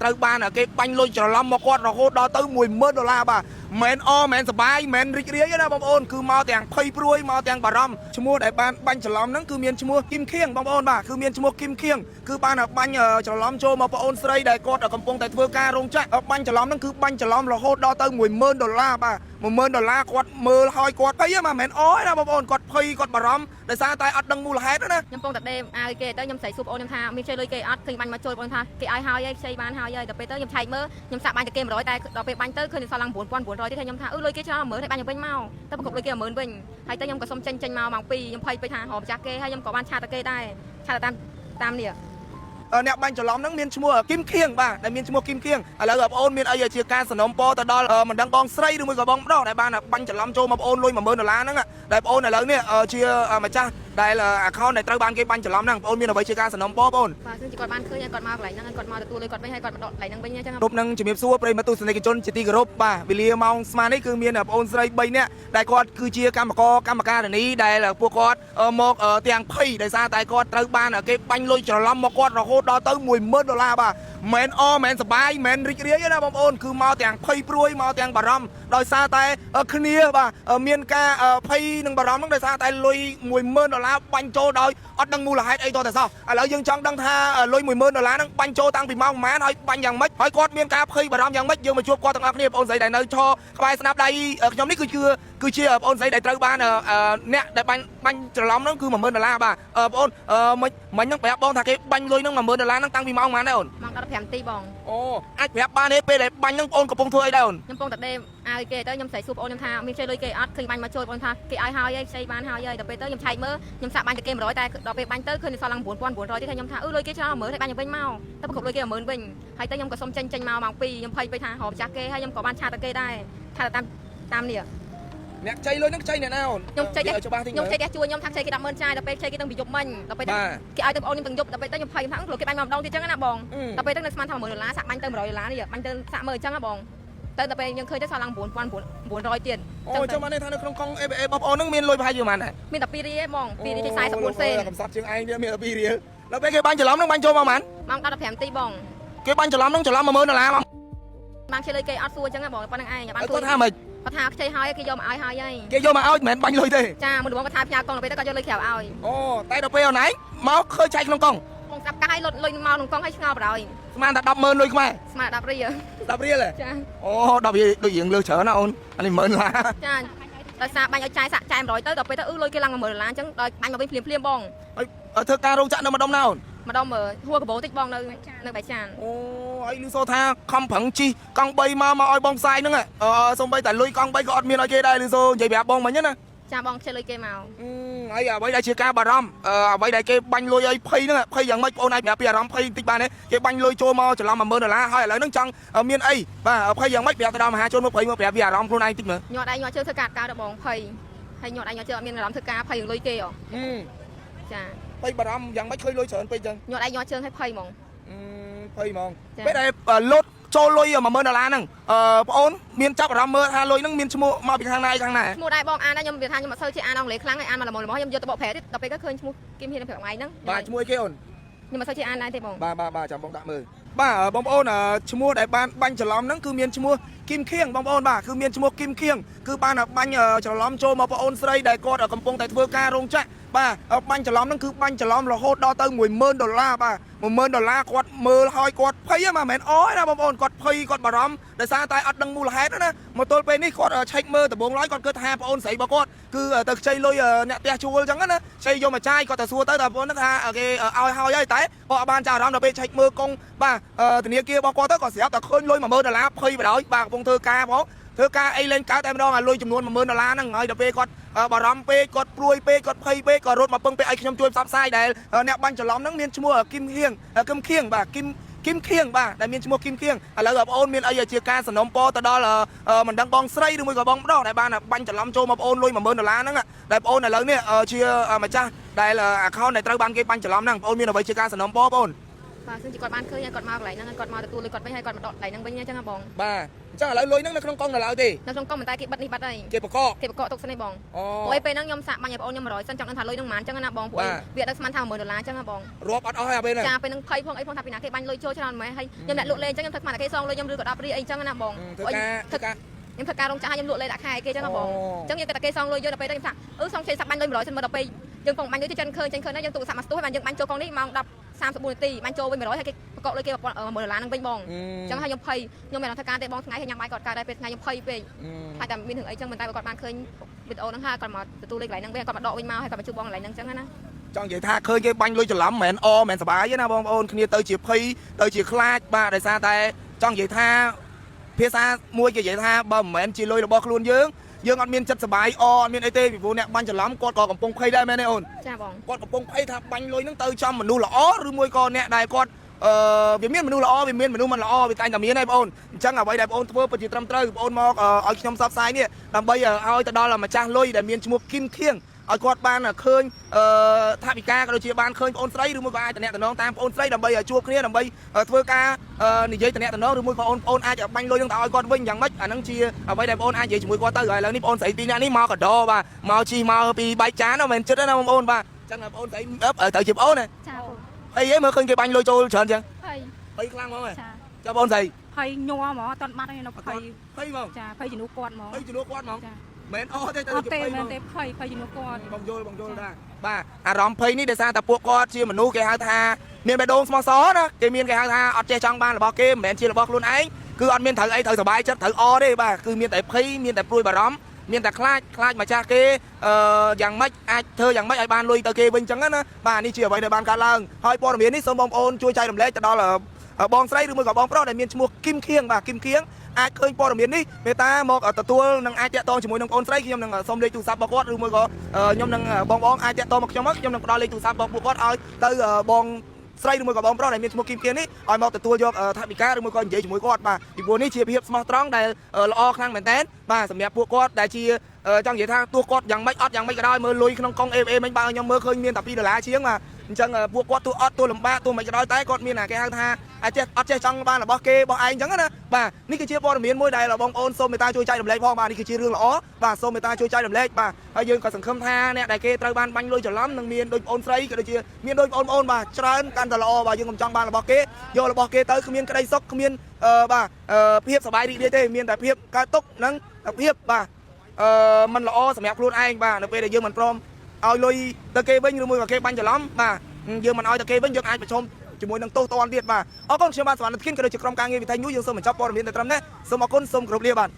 ត្រូវបានគេបាញ់លុយច្រឡំមកគាត់រហូតដល់ទៅ$10000បាទមិនអមិនសបាយមិនរីករាយណាបងប្អូនគឺមកទាំងភ័យព្រួយមកទាំងបារម្ភឈ្មោះដែលបានបាញ់ច្រឡំហ្នឹងគឺមានឈ្មោះគឹមខៀងបងប្អូនបាទគឺមានឈ្មោះគឹមខៀងគឺបានបាញ់ច្រឡំចូលមកបងប្អូនស្រីដែលគាត់កំពុងតែធ្វើការរោងចក្របាញ់ច្រឡំហ្នឹងគឺបាញ់ច្រឡំរហូតដល់ទៅ$10000បាទ$10000គាត់មើលហើយគាត់ភ័យហ្នឹងមិនអោយណាបងប្អូនគាត់ភ័យគាត់បារម្ភដោយសារតែអត់ដឹងមូលហេតុណាខ្ញុំពងតែដេមឲ្យគេទៅខ្ញុំស្រីសួរបងខ្ញុំថាមានខ្ចីលុយគេអត់ឃើញបាញ់មកចូលបងថាគេឲ្យហើយខ្ចីបានហើយដល់ពេលទៅខ្ញុំឆែកមើលខ្ញុំសាក់បាញ់តែគេ100តែដល់ពេលបាញ់ទៅឃើញសល់ឡើង9900ទៀតខ្ញុំថាលុយគេច្រើន10000តែបាញ់ទៅវិញមកទៅប្រកបលុយគេ10000វិញហើយទៅខ្ញុំក៏សុំចេញមកម៉ោង2ខ្ញុំភ័យពេកថារំចាស់គេហើយខ្ញុំក៏បានឆាតតែគេដែរឆាតតាមនេះអ្នកបាញ់ច្រឡំហ្នឹងមានឈ្មោះគឹមខៀងបាទដែលមានឈ្មោះគឹមខៀងឥឡូវបងប្អូនមានអីជាការសំណូមពរទៅដល់មិនដឹងបងស្រីឬមួយក៏បងប្រុសដែលបានបាញ់ច្រឡំចូលមកបងប្អូនលុយ$10000ហ្នឹងដែលបងប្អូនឥឡូវនេះជាម្ចាស់ដែល account ដែលត្រូវបានគេបាញ់ច្រឡំហ្នឹងបងប្អូនមានអ្វីជាការសំណូមពរបងប្អូនបាទគឺគាត់បានឃើញហើយគាត់មកកន្លែងហ្នឹងគាត់មកទទួលលុយគាត់វិញហើយគាត់មកដកកន្លែងហ្នឹងវិញអញ្ចឹងគ្រប់នឹងជំរាបសួរប្រិយមិត្តទស្សនិកជនជាទីគោរពបាទវេលាម៉ោងស្មើនេះគឺមានបងប្អូនស្រី3នាក់ដែលគាត់គឺជាកម្មការនីដែលពួកគាត់មកទាំងភ័យដោយសារតែគាត់ត្រូវបានគេបាញ់លុយច្រឡំមកគាត់រហូតដល់ទៅ$10000បាទមិនអមិនសបាយមិនរីករាយណាបងប្អូនគឺមកទាំងភ័យព្រួយមកទាំងបារម្ភដោយសារតែគ្នាបាទមានការភ័យនិងបារម្ភហ្នឹងដោយសារតែលុយ$10000បាញ់ចូលដោយអត់ដឹងមូលហេតុអីតទៅសោះឥឡូវយើងចង់ដឹងថាលុយ$10000ហ្នឹងបាញ់ចូលតាំងពីម៉ោងប៉ុន្មានហើយបាញ់យ៉ាងម៉េចហើយគាត់មានការភ័យបារម្ភយ៉ាងម៉េចយើងមកជួបគាត់ទាំងអស់គ្នាបងប្អូនស្រីដែលនៅឈរក្បែរស្នាប់ដៃខ្ញុំនេះគឺជាបងប្អូនស្រីដែលត្រូវបានអ្នកដែលបាញ់ច្រឡំហ្នឹងគឺ$10000បាទបងប្អូនមិញហ្នឹងប្រាប់បងថាគេបាញ់លុយហ្នឹង$10000ហ្នឹងតាំងពីម៉ោងប៉ុន្មានដែរអូនម៉ោង15នាទីបងអូអាចប្រាប់បានទេពេលដែលបាញ់ហ្នឹងបងប្អូនកំពុងធ្វើអីដែរអូនខ្ញុំពងតែដេមឲ្យគេទៅខ្ញុំស្រីសួរបងខ្ញុំថាមានខ្ចីលុយគេអត់ឃើញបាញ់មកចូលបងថាគេឲ្យហើយខ្ចីបានហើយដល់ពេលទៅខ្ញុំឆែកមើលខ្ញុំសាក់បាញ់តែគេ100តែដល់ពេលបាញ់ទៅឃើញសល់ឡើង9900ទៀតខ្ញុំថាលុយគេច្រើន10000តែបាញ់ទៅវិញមកទៅប្រកបលុយគេ10000វិញហើយទៅខ្ញុំក៏សុំចេញមកម៉ោង2ខ្ញុំភ័យពេកថារំចាស់គេហើយខ្ញុំក៏បានឆាតតែគេដែរឆាតតាមនេះអ្នកខ្ចីលុយហ្នឹងខ្ចីអ្នកណាអូនខ្ញុំខ្ចីខ្ញុំខ្ចីគេជួយខ្ញុំថាខ្ចីគេ100,000ចាយដល់ពេលខ្ចីគេទាំងពីយប់មិញដល់ពេលគេឲ្យទៅបងអូនខ្ញុំទាំងយប់ដល់ពេលទៅខ្ញុំភ័យថាគេបាញ់មកម្ដងទៀតចឹងណាបងដល់ពេលទៅនៅស្មានថា$10000សាក់បាញ់ទៅ$100នេះបាញ់ទៅសាក់មើលចឹងណាបងទៅដល់ពេលយើងឃើញទៅសល់ឡើង9900ទៀតអូចាំបានថានៅក្នុងកង់ ABA បងប្អូនហ្នឹងមានលុយប្រហែលជាប៉ុន្មានដែរមានតែ2រៀលហ្មង2រៀល44សេនកំសត់ជាងឯងទៀតមានតែ2រៀលដល់ពេលគេបាញ់ច្រឡំហ្នឹងបាញ់ចូលមកប៉ុន្មានម៉ោង15នាទីបងគេបាញ់ច្រឡំហ្នឹងច្រឡំ$10000មកបានខ្ចីលុយគេអត់សួរចឹងណាបងប៉ុណ្្នឹងឯងបានគាត់ថាម៉េចគាត់ថាខ្ចីហើយគេយកមកឲ្យហើយគេយកមកឲ្យមិនមែនបាញ់លុយទេចាមួយបងគាត់ថាផ្ញើកង់ដល់ពេលទៅគាត់យកលុយក្រៅឲ្យអូតែដល់ពេលអូនឯងមកឃើញចែកក្នុងកង់បងស្ដាប់កាយលុយមកក្នុងកង់ឲ្យឆ្ងល់បណ្ដោយស្មានតែ100000លុយខ្មែរស្មាន10រៀល10រៀលចាអូ10រៀលដូចរៀងលើច្រើនណាអូនអានេះ$10000ចាដោយសារបាញ់ឲ្យចាយសាក់ចាយ100ទៅដល់ពេលទៅលុយគេឡើង$10000អញ្ចឹងដល់បាញ់មកវិញភ្លាមបងហើយធ្វើការរោងចក្រនៅម្ដុំណាអូនម្ដុំហួរកបោតិចបងនៅបៃចានអូហើយលឺសូថាខំប្រឹងជីកង់3មកឲ្យបងផ្សាយហ្នឹងសូម្បីតែលុយកង់3ក៏អត់មានឲ្យគេដែរលឺសូនិយាយប្រាប់បងមិញណាចាបងខ្ចីលុយគេមកហើយអ្វីដែលជាការបារម្ភអ្វីដែលគេបាញ់លុយឲ្យភ័យហ្នឹងភ័យយ៉ាងម៉េចបងអូនអាចប្រាប់ពីអារម្មណ៍ភ័យបន្តិចបានទេគេបាញ់លុយចូលមកច្រឡំ$10000ហើយឥឡូវហ្នឹងចង់មានអីបាទភ័យយ៉ាងម៉េចប្រាប់ទៅដល់មហាជនមកភ័យមកប្រាប់ពីអារម្មណ៍ខ្លួនឯងតិចមើលញាត់ឯងញាត់ជើងធ្វើការដល់បងភ័យហើយញាត់ឯងញាត់ជើងអត់មានអារម្មណ៍ធ្វើការភ័យលុយគេហ៎ចាភ័យបារម្ភយ៉ាងម៉េចឃើញលុយច្រើនពេកចឹងញាត់ឯងញាត់ជើងឲ្យភ័យហ្មងភ័យហ្មងពេលដែលលុតចូលលុយ$10000ហ្នឹងបងអូនមានចាប់អារម្មណ៍មើលថាលុយហ្នឹងមានឈ្មោះមកពីខាងណាខាងណាឈ្មោះដែរបងអានដែរខ្ញុំនិយាយថាខ្ញុំអត់សូវចេះអានអង់គ្លេសខ្លាំងហើយអានមកល្មមខ្ញុំយកទៅបកប្រែទៀតដល់ពេលក៏ឃើញឈ្មោះគេមានប្រាប់ថ្ងៃហ្នឹងបាទឈ្មោះគេអូនខ្ញុំអត់សូវចេះអានដែរទេបងបាទចាំបងដាក់មើលបាទបងប្អូនឈ្មោះដែលបានបាញ់ច្រឡំហ្នឹងគឺមានឈ្មោះគឹមខៀងបងប្អូនបាទគឺមានឈ្មោះគឹមខៀងគឺបានបាញ់ច្រឡំចូលមកបងប្អូនស្រីដែលគាត់កំពុងតែធ្វើការរោងចក្របាទបាញ់ច្រឡំហ្នឹងគឺបាញ់ច្រឡំរហូតដល់ទៅ$10000បាទ$10000គាត់មើលហើយគាត់ភ័យមិនមែនអោយណាបងប្អូនគាត់ភ័យគាត់បារម្ភដោយសារតែអត់ដឹងមូលហេតុណាមកទល់ពេលនេះគាត់ឆែកមើលដំបងឡើយគាត់គិតថាបងប្អូនស្រីរបស់គាត់គឺទៅខ្ចីលុយអ្នកផ្ទះជួលអញ្ចឹងណាខ្ចីយកមកចាយគាត់ទៅសួរទៅបងប្អូនថាគេឲ្យហើយតែគាត់អត់បានចាប់អារម្មណ៍ដល់ពេលឆែកមើលកងបាទធនាគាររបស់គាត់ទៅគាត់ស្រាប់តែឃើញលុយ$10000ភ័យបណ្ដោយបាទកំពុងធ្វើការផងធ្វើការអីលេងកើតតែម្ដងអាលុយចំនួន$10000ហ្នឹងហើយដល់ពេលគាត់បារម្ភពេកគាត់ព្រួយពេកគាត់ភ័យពេកក៏រត់មកពឹងពេកឲ្យខ្ញុំជួយផ្សព្វផ្សាយដែលអ្នកបាញ់ច្រឡំហ្នឹងមានឈ្មោះគឹមខៀងបាទគឹមខៀងបាទដែលមានឈ្មោះគឹមខៀងឥឡូវបងប្អូនមានអីជាការសំណូមពរទៅដល់មិនដឹងបងស្រីឬមួយក៏បងប្រុសដែលបានបាញ់ច្រឡំចូលមកបងប្អូនលុយ$10000ហ្នឹងដែលបងប្អូនឥឡូវនេះជាម្ចាស់ដែល account ដែលត្រូវបានគេបាញ់ច្រឡំហ្នឹងបងប្អូនមានអ្វីជាការសំណូមពរបងប្អូនប បាទซึ่งគាត់បានឃើញហើយគាត់មកកន្លែងហ្នឹងគាត់មកទទួលលុយគាត់វិញហើយគាត់មកដកកន្លែងហ្នឹងវិញអញ្ចឹងហ៎បង បាទអញ្ចឹងឥឡូវលុយហ្នឹងនៅក្នុងកង់ដល់ឡើយទេ នៅក្នុងកុំតែគេបិទនេះបាត់ហើយ គេបកក គេបកកទុកសិនឯងបង អូ ព្រោះឯពេលហ្នឹងខ្ញុំសាក់បាញ់ឲ្យបងខ្ញុំ100សិនចង់ដឹងថាលុយហ្នឹងប៉ុន្មានអញ្ចឹងណាបងព្រោះវាដឹកស្មានថា$1,000អញ្ចឹងណាបង រាប់អត់អស់ហើយអាពេលហ្នឹង ចាពេលហ្នឹងភ័យផងអីផងថាពីណាគេបាញ់លុយចូលច្រើនមែនហើយខ្ញុំអ្នកលក់លេងអញ្ចឹងខ្ញុំថាស្មានតែគេសងលុយខ្ញុំឬក៏10រៀលអីអញ្ចឹងណាបង ធ្វើការ ខ្ញុំធ្វើការរោងចក្រខ្ញុំលក់លេងដាក់ខែគេអញ្ចឹងណាបងអញ្ចឹងយើងគេតែគេសងលុយយកដល់ពេលទៅខ្ញុំថាសងជ័យសាក់បាញ់លុយ100សិនមកដល់ពេលយើងកំបាញ់លុយទៅចិនឃើញណាយើងទូរស័ព្ទមកស្ទុះហើយបានយើងបាញ់ចូលកងនេះម៉ោង10:34នាទីបាញ់ចូលវិញ100ហើយគេបកកលុយគេ$1,000ហ្នឹងវិញបងអញ្ចឹងហើយខ្ញុំភ័យខ្ញុំមិនដឹងថាការទេបងថ្ងៃហើយញ៉ាំបាយគាត់កើតដែរពេលថ្ងៃខ្ញុំភ័យពេកហើយតែមានរឿងអីចឹងមិនតែគាត់បានឃើញវីដេអូហ្នឹងហើយគាត់មកទទួលលេខកន្លែងហ្នឹងវិញគាត់មកដកវិញមកហើយគាត់មកជួបបងកន្លែងហ្នឹងអញ្ចឹងណា ចង់និយាយថាឃើញគេបាញ់លុយច្រឡំមិនមែនអមិនមែនសបាយទេណាបងប្អូនគ្នាទៅជាភ័យទៅជាខ្លាចបាទដោយសារតែចង់និយាយថាភាសាមួយគេនិយាយថាបើមិនមែនជាលុយរបស់ខ្លួនយើងអត់មានចិត្តសបាយអត់មានអីទេពីព្រោះអ្នកបាញ់ច្រឡំគាត់ក៏កំពុងភ័យដែរមែនទេអូន ចាបង គាត់កំពុងភ័យថាបាញ់លុយហ្នឹងទៅចំមនុស្សល្អឬមួយក៏អ្នកដែលគាត់វាមានមនុស្សល្អវាមានមនុស្សមិនល្អវាតែងតែមានហើយបងអូនអញ្ចឹងអ្វីដែលបងអូនធ្វើពិតជាត្រឹមត្រូវបងអូនមកឲ្យខ្ញុំផ្សព្វផ្សាយនេះដើម្បីឲ្យទៅដល់ម្ចាស់លុយដែលមានឈ្មោះគឹមខៀងឲ្យគាត់បានឃើញថាវិការក៏ដូចជាបានឃើញបងអូនស្រីឬមួយក៏អាចតំណតំណងតាមបងអូនស្រីដើម្បីជួបគ្នាដើម្បីធ្វើការនិយាយតំណតំណងឬមួយក៏បងអូនអាចបាញ់លុយនឹងទៅឲ្យគាត់វិញយ៉ាងម៉េចអាហ្នឹងជាអ្វីដែលបងអូនអាចនិយាយជាមួយគាត់ទៅហើយឥឡូវនេះបងអូនស្រីពីរនាក់នេះមកកដោបាទមកជិះមកពីបែកចានមិនចិត្តណាបងប្អូនបាទអញ្ចឹងបងអូនស្រីទៅជាបងអូនណា ចាបង អីហ៎មើលឃើញគេបាញ់លុយចូលច្រើនចឹង ហើយ ភ័យខ្លាំងហ្មងហ៎ ចា ចាំបងស្រី ភ័យញ័រហ្មងអត់ទាន់បាត់ហើយនៅភ័យ ភ័យហ្មង ចាភ័យជំនួសគាត់ហ្មង ភ័យជំនួសគាត់ហ្មង ចា មិនអស់ទេទៅ អត់ ជា ទេ ភ័យហ្ម មែន ង ទេភ័យជំនួសគាត់ បងយល់ដែរបាទអារម្មណ៍ភ័យនេះដោយសារតែពួកគាត់ជាមនុស្សគេហៅថាមានបេះដូងស្មោះសរណាគេមានគេហៅថាអត់ចេះចង់បានរបស់គេមិនមែនជារបស់ខ្លួនឯងគឺអត់មានត្រូវអីត្រូវសុបាយចិត្តត្រូវអទេបាទគឺមានតែភ័យមានតែព្រួយបារម្ភមានតែខ្លាចម្ចាស់គេយ៉ាងម៉េចអាចធ្វើយ៉ាងម៉េចឲ្យបានលុយទៅគេវិញចឹងណាបាទនេះជាអ្វីដែលបានកើតឡើងហើយព័ត៌មាននេះសូមបងប្អូនជួយចែករំលែកទៅដល់បងស្រីឬមួយក៏បងប្រុសដែលមានឈ្មោះគឹមខៀងបាទគឹមខៀងអាចឃើញព័ត៌មាននេះមេតាមកទទួលនឹងអាចតាក់ទងជាមួយនឹងបងអូនស្រីខ្ញុំនឹងសូមលេខទូរស័ព្ទរបស់គាត់ឬមួយក៏ខ្ញុំនឹងបងអាចតាក់ទងមកខ្ញុំមកខ្ញុំនឹងផ្ដល់លេខទូរស័ព្ទរបស់ពួកគាត់ឲ្យទៅបងស្រីឬមួយក៏បងប្រុសដែលមានឈ្មោះគឹមខៀងនេះឲ្យមកទទួលយកថវិកាឬមួយក៏និយាយជាមួយគាត់បាទពីព្រោះនេះជាភាពស្មោះត្រង់ដែលល្អខ្លាំងមែនតើបាទសម្រាប់ពួកគាត់ដែលជាចង់និយាយថាទោះគាត់យ៉ាងម៉េចអត់យ៉ាងម៉េចក៏ដោយមើលលុយក្នុងកង់ FA មិញបើខ្ញុំមើលឃើញមានតែ$2ជាងបាទអញ្ចឹងពួកគាត់ទោះអត់ទោះលំបាកទោះមិនក៏ដោយតែគាត់មានគេហៅថាអាចអត់ចេះចង់បានរបស់គេរបស់ឯងអញ្ចឹងណាបាទនេះគឺជាព័ត៌មានមួយដែលបងប្អូនសូមមេត្តាជួយចែករំលែកផងបាទនេះគឺជារឿងល្អបាទសូមមេត្តាជួយចែករំលែកបាទហើយយើងក៏សង្ឃឹមថាអ្នកដែលគេត្រូវបានបាញ់លុយច្រឡំនឹងមានដូចបងអូនស្រីក៏ដូចជាមានដូចបងប្អូនបាទច្រើនកាន់តែល្អបាទយើងកុំចង់បានរបស់គេយករបស់គេទៅគ្មានក្តីសុខគ្មានបាទភាពសប្បាយរីករាយទេមានតែភាពកើតទុកនិងភាពបាទมันល្អសម្រាប់ខ្លួនឯងបាទនៅពេលដែលយើងមិនព្រមឲ្យលុយទៅគេវិញឬមួយក៏គេបាញ់ច្រឡំបាទយើងមិនឲ្យទៅគេវិញយើងអាចប្រឈមជាមួយនឹងទោសតនទៀតបាទអរគុណខ្ញុំបាទសវណ្ណធានក៏ដូចជាក្រុមការងារវិទ្យុយើងសូមបញ្ចប់ព័ត៌មានទៅត្រឹមនេះសូមអរគុណសូមគោរពលាបាទ